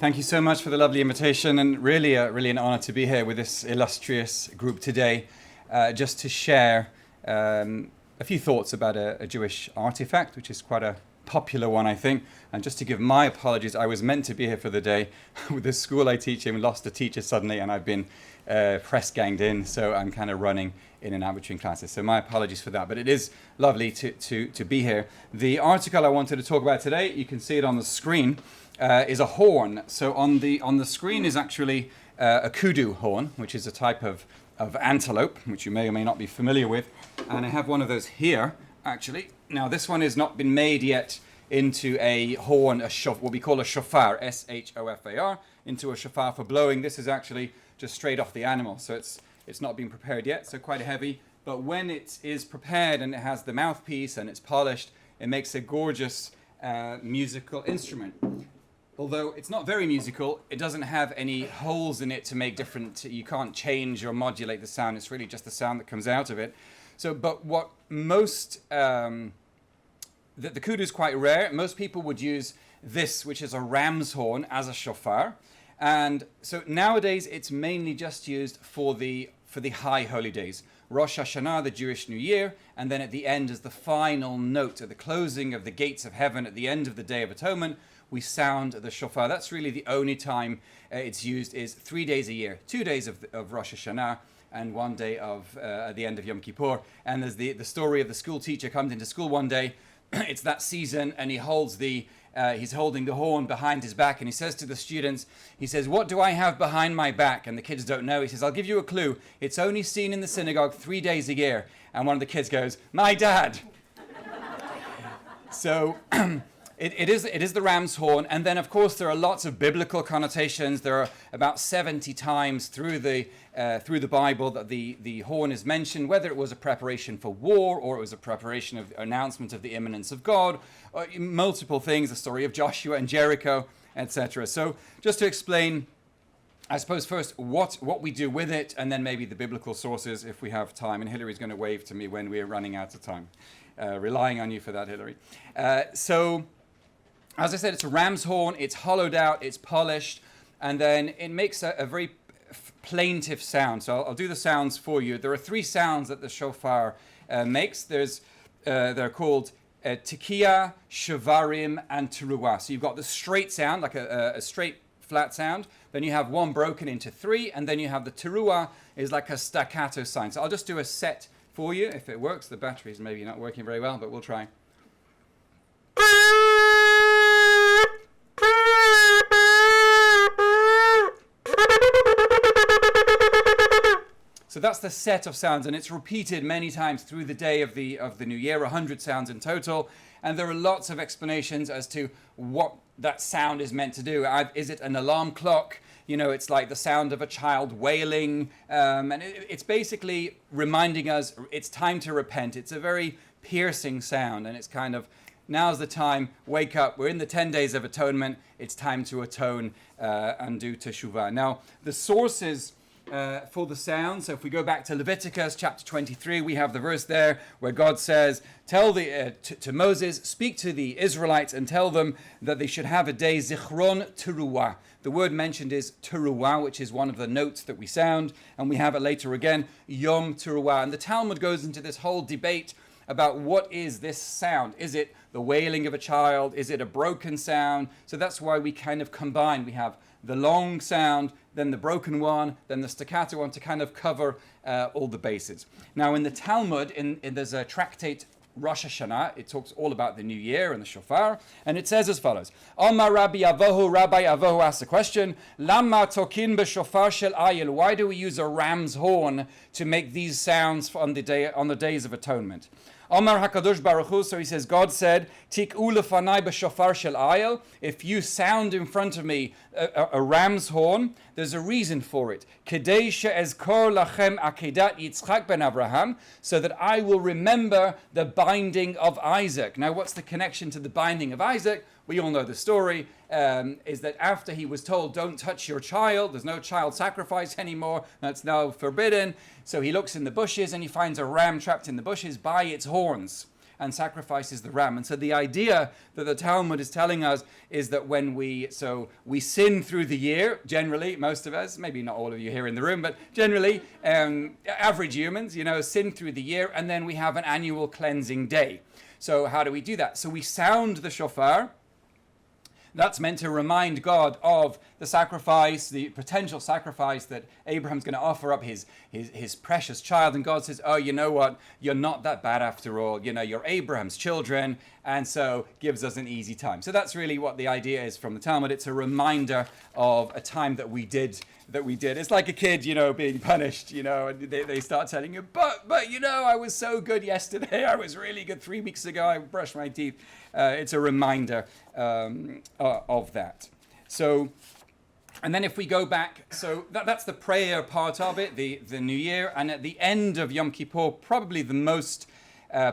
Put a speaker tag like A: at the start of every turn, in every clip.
A: Thank you so much for the lovely invitation, and really an honor to be here with this illustrious group today, just to share a few thoughts about a Jewish artifact, which is quite a popular one, I think. And just to give my apologies, I was meant to be here for the day. With the school I teach in, we lost a teacher suddenly, and I've been press ganged in, so I'm kind of running in and out between classes. So my apologies for that, but it is lovely to be here. The article I wanted to talk about today, you can see it on the screen, is a horn. So on the screen is actually a kudu horn, which is a type of antelope, which you may or may not be familiar with. And I have one of those here, actually. Now, this one has not been made yet into a horn, what we call a shofar, S-H-O-F-A-R, into a shofar for blowing. This is actually just straight off the animal, so it's not been prepared yet, so quite heavy. But when it is prepared and it has the mouthpiece and it's polished, it makes a gorgeous musical instrument. Although it's not very musical, it doesn't have any holes in it to make you can't change or modulate the sound. It's really just the sound that comes out of it. So, but what most, the kudu is quite rare. Most people would use this, which is a ram's horn, as a shofar. And so nowadays it's mainly just used for the high holy days. Rosh Hashanah, the Jewish New Year, and then at the end as the final note, at the closing of the gates of heaven, at the end of the Day of Atonement, we sound the shofar. That's really the only time it's used, is 3 days a year. 2 days of Rosh Hashanah and 1 day at the end of Yom Kippur. And there's the story of the school teacher comes into school one day. It's that season, and he's holding the horn behind his back, and he says to the students, he says, "What do I have behind my back?" And the kids don't know. He says, "I'll give you a clue. It's only seen in the synagogue 3 days a year." And one of the kids goes, "My dad." So It is the ram's horn, and then of course there are lots of biblical connotations. There are about 70 times through the Bible that the horn is mentioned, whether it was a preparation for war or it was a preparation of announcement of the imminence of God, or multiple things, the story of Joshua and Jericho, etc. So just to explain, I suppose first what we do with it, and then maybe the biblical sources if we have time. And Hillary's going to wave to me when we're running out of time. Relying on you for that, Hillary. As I said, it's a ram's horn, it's hollowed out, it's polished, and then it makes a very plaintive sound. So I'll do the sounds for you. There are 3 sounds that the shofar makes. They're called tekiah, shavarim, and teruah. So you've got the straight sound, like a straight flat sound. Then you have one broken into 3, and then you have the teruah is like a staccato sign. So I'll just do a set for you, if it works. The battery's maybe not working very well, but we'll try. So that's the set of sounds, and it's repeated many times through the day of the new year, 100 sounds in total. And there are lots of explanations as to what that sound is meant to do. Is it an alarm clock? You know, it's like the sound of a child wailing. And it's basically reminding us it's time to repent. It's a very piercing sound, and it's kind of, now's the time, wake up. We're in the 10 days of atonement. It's time to atone and do teshuvah. Now, the sources for the sound. So if we go back to Leviticus chapter 23, we have the verse there where God says, "Tell to Moses, speak to the Israelites and tell them that they should have a day zichron teruah." The word mentioned is teruah, which is one of the notes that we sound, and we have it later again, yom teruah. And the Talmud goes into this whole debate about what is this sound. Is it the wailing of a child? Is it a broken sound? So that's why we kind of combine. We have the long sound, then the broken one, then the staccato one, to kind of cover all the bases. Now in the Talmud, there's a tractate, Rosh Hashanah. It talks all about the new year and the shofar, and it says as follows: Amar Rabbi Avohu asks the question, Lama tokin b'shofar shel ayil? Why do we use a ram's horn to make these sounds on the days of atonement? Amar HaKadosh Baruch Hu, so he says, God said, Tik'u lefanai b'shofar shel ayil. If you sound in front of me a ram's horn, there's a reason for it. Kedei she'ezkor lachem akedat Yitzchak ben Abraham, so that I will remember the binding of Isaac. Now, what's the connection to the binding of Isaac? We all know the story, is that after he was told, don't touch your child, there's no child sacrifice anymore, that's now forbidden. So he looks in the bushes and he finds a ram trapped in the bushes by its horns. and sacrifices the ram. And so the idea that the Talmud is telling us is that when we sin through the year, generally, most of us, maybe not all of you here in the room, but generally, average humans, sin through the year, and then we have an annual cleansing day. So how do we do that? So we sound the shofar. That's meant to remind God of the sacrifice, the potential sacrifice that Abraham's going to offer up his precious child. And God says, oh, you know what? You're not that bad after all. You're Abraham's children. And so gives us an easy time. So that's really what the idea is from the Talmud. It's a reminder of a time that we did. It's like a kid, being punished, and they start telling you, but, I was so good yesterday. I was really good 3 weeks ago. I brushed my teeth. It's a reminder of that. So, and then if we go back, so that's the prayer part of it, the New Year. And at the end of Yom Kippur, probably the most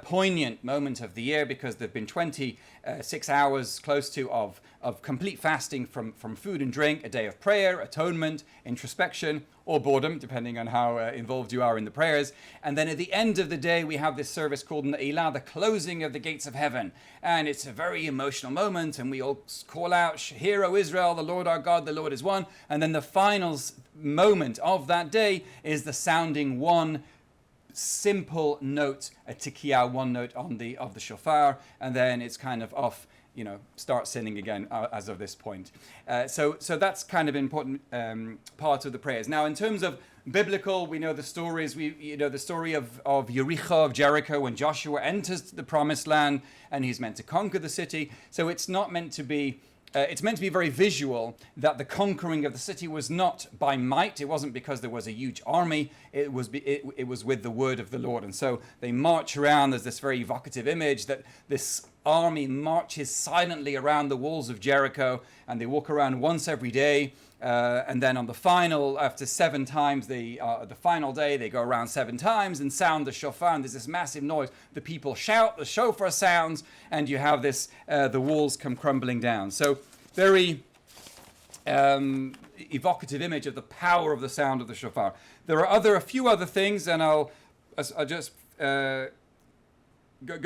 A: poignant moment of the year, because there've been 26 hours close to of complete fasting from food and drink, a day of prayer, atonement, introspection, or boredom, depending on how involved you are in the prayers. And then at the end of the day, we have this service called Ne'ilah, the closing of the gates of heaven. And it's a very emotional moment, and we all call out, Hear, O Israel, the Lord our God, the Lord is one. And then the final moment of that day is the sounding one simple note, a tikiyah, one note of the shofar, and then it's kind of off, start sinning again as of this point. So that's kind of an important part of the prayers. Now, in terms of biblical, we know the stories. The story of Yericho, of Jericho, when Joshua enters the promised land and he's meant to conquer the city. So it's not meant to be. It's meant to be very visual, that the conquering of the city was not by might. It wasn't because there was a huge army. It was with the word of the Lord. And so they march around. There's this very evocative image that this army marches silently around the walls of Jericho, and they walk around once every day. And then on the final, after 7 times, the final day, they go around 7 times and sound the shofar. And there's this massive noise. The people shout, the shofar sounds, and you have this, the walls come crumbling down. So very evocative image of the power of the sound of the shofar. There are a few other things, and I'll just go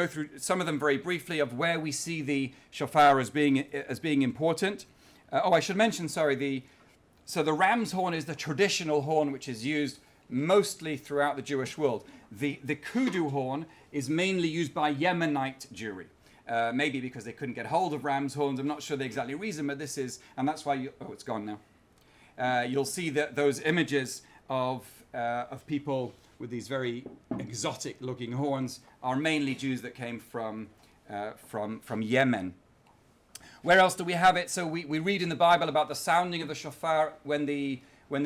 A: through some of them very briefly, of where we see the shofar as being important. I should mention, so the ram's horn is the traditional horn which is used mostly throughout the Jewish world. The kudu horn is mainly used by Yemenite Jewry. Maybe because they couldn't get hold of ram's horns. I'm not sure the exact reason, but this is, and that's why it's gone now. You'll see that those images of people with these very exotic looking horns are mainly Jews that came from Yemen. Where else do we have it? So we read in the Bible about the sounding of the shofar when the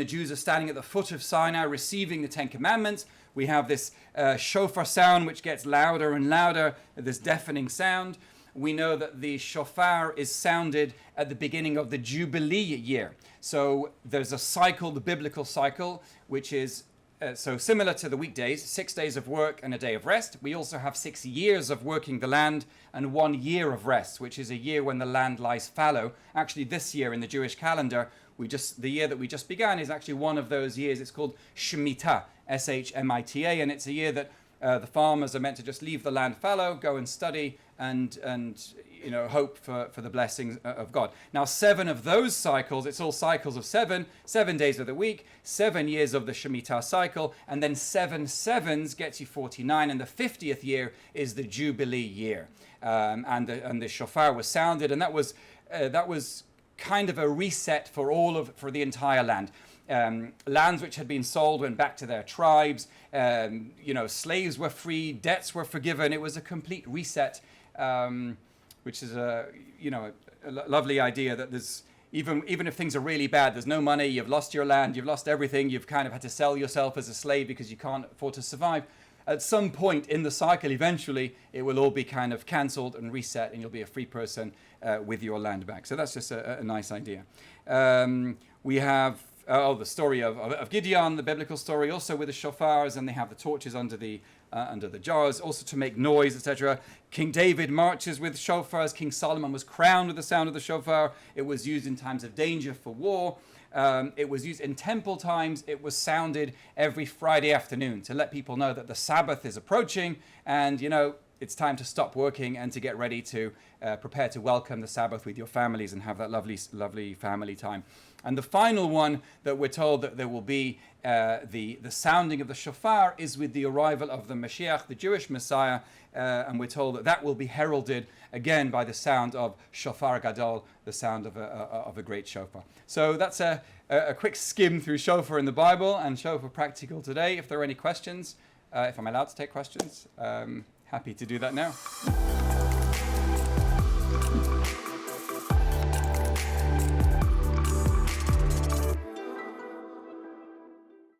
A: Jews are standing at the foot of Sinai receiving the 10 Commandments. We have this shofar sound which gets louder and louder, this deafening sound. We know that the shofar is sounded at the beginning of the Jubilee year. So there's a cycle, the biblical cycle, which is so similar to the weekdays, 6 days of work and a day of rest. We also have 6 years of working the land and 1 year of rest, which is a year when the land lies fallow. Actually, this year in the Jewish calendar, the year that we just began is actually one of those years. It's called Shemitah, Shmita, and it's a year that the farmers are meant to just leave the land fallow, go and study, and hope for the blessings of God. Now, 7 of those cycles, it's all cycles of 7 days of the week, 7 years of the Shemitah cycle, and then 7 sevens gets you 49, and the 50th year is the Jubilee year. And the shofar was sounded, and that was kind of a reset for the entire land. Lands which had been sold went back to their tribes. Slaves were freed, debts were forgiven. It was a complete reset, which is a lovely idea that there's even if things are really bad, there's no money, you've lost your land, you've lost everything, you've kind of had to sell yourself as a slave because you can't afford to survive. At some point in the cycle, eventually, it will all be kind of cancelled and reset, and you'll be a free person with your land back. So that's just a nice idea. We have the story of Gideon, the biblical story, also with the shofars, and they have the torches under the jars, also to make noise, etc. King David marches with shofars. King Solomon was crowned with the sound of the shofar. It was used in times of danger for war. It was used in temple times. It was sounded every Friday afternoon to let people know that the Sabbath is approaching, and it's time to stop working and to get ready to prepare to welcome the Sabbath with your families and have that lovely family time. And the final one that we're told that there will be the sounding of the shofar is with the arrival of the Mashiach, the Jewish Messiah, and we're told that that will be heralded again by the sound of shofar gadol, the sound of a great shofar. So that's a quick skim through shofar in the Bible and shofar practical today. If there are any questions, if I'm allowed to take questions, happy to do that now.